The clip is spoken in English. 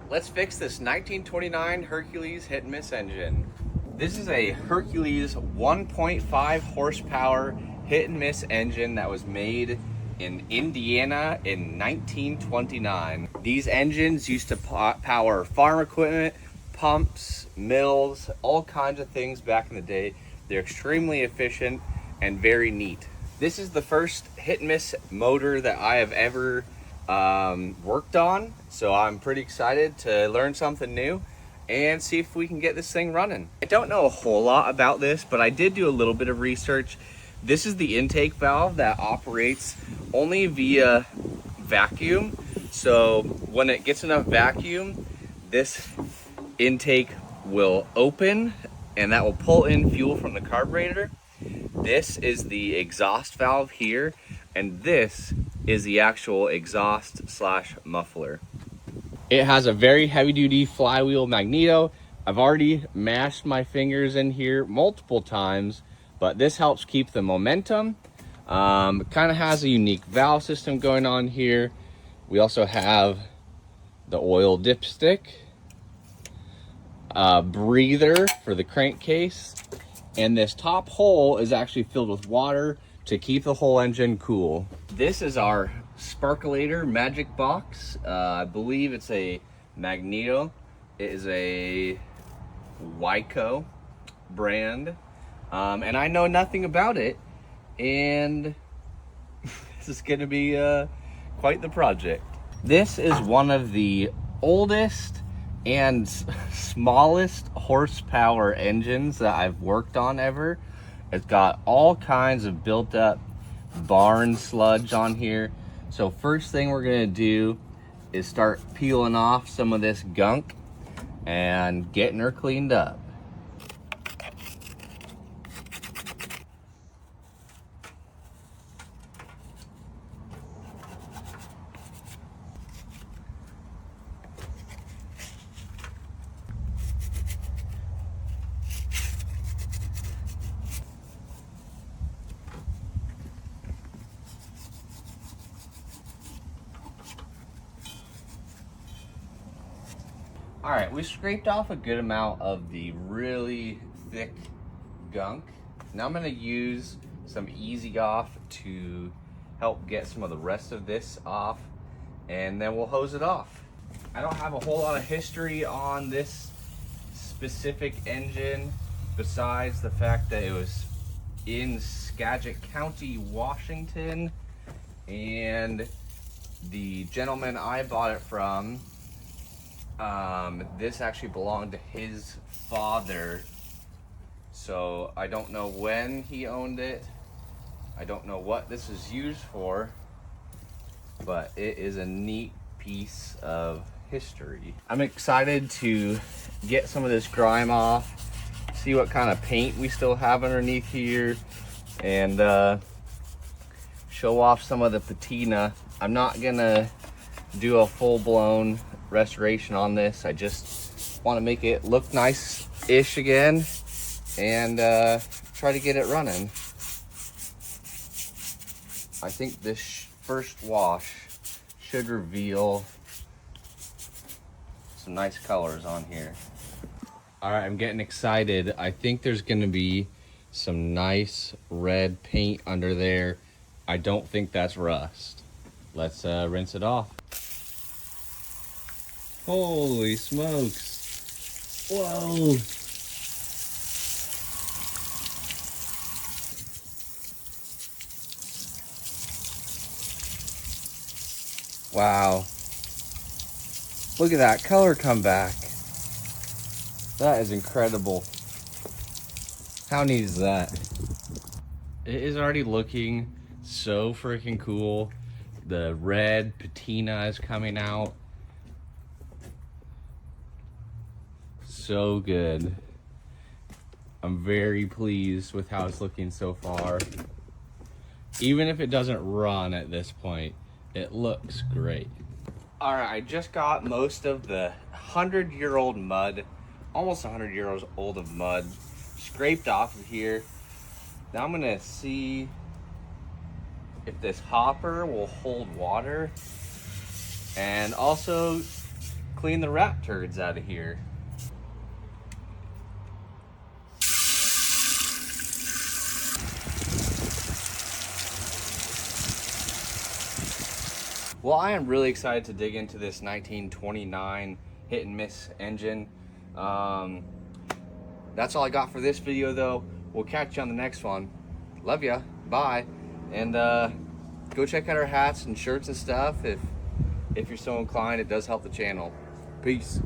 Let's fix this 1929 Hercules Hit and Miss engine. This is a Hercules 1.5 horsepower hit and miss engine that was made in Indiana in 1929. These engines used to power farm equipment, pumps, mills, all kinds of things back in the day. They're extremely efficient and very neat. This is the first hit and miss motor that I have ever worked on, so I'm pretty excited to learn something new and see if we can get this thing running. I don't know a whole lot about this, but I did do a little bit of research. This is the intake valve that operates only via vacuum. So when it gets enough vacuum, this intake will open and that will pull in fuel from the carburetor. This is the exhaust valve here, and this is the actual exhaust slash muffler. It has a very heavy duty flywheel magneto. I've already mashed my fingers in here multiple times, but this helps keep the momentum. It kind of has a unique valve system going on here. We also have the oil dipstick, breather for the crankcase, and this top hole is actually filled with water to keep the whole engine cool. This is our sparkulator magic box. I believe it's a magneto. It is a Wyco brand, and I know nothing about it, and this is gonna be quite the project. This is one of the oldest and smallest horsepower engines that I've worked on ever. It's got all kinds of built up barn sludge on here. So first thing we're gonna do is start peeling off some of this gunk and getting her cleaned up. All right, we scraped off a good amount of the really thick gunk. Now I'm gonna use some Easy Off to help get some of the rest of this off, and then we'll hose it off. I don't have a whole lot of history on this specific engine besides the fact that it was in Skagit County, Washington, and the gentleman I bought it from, this actually belonged to his father, so I don't know when he owned it. I don't know what this is used for, but it is a neat piece of history. I'm excited to get some of this grime off, see what kind of paint we still have underneath here, and show off some of the patina. I'm not gonna do a full-blown restoration on this. I just want to make it look nice-ish again and try to get it running. I think this first wash should reveal some nice colors on here. All right, I'm getting excited. I think there's going to be some nice red paint under there. I don't think that's rust. Let's rinse it off. Holy smokes. Whoa. Wow. Look at that color come back. That is incredible. How neat is that? It is already looking so freaking cool. The red patina is coming out. So good. I'm very pleased with how it's looking so far. Even if it doesn't run at this point, it looks great. All right, I just got most of the 100-year-old mud, almost 100 years old of mud, scraped off of here. Now I'm gonna see if this hopper will hold water, and also clean the rat turds out of here. Well, I am really excited to dig into this 1929 Hit and Miss engine. That's all I got for this video, though. We'll catch you on the next one. Love ya. Bye. And go check out our hats and shirts and stuff if you're so inclined. It does help the channel. Peace.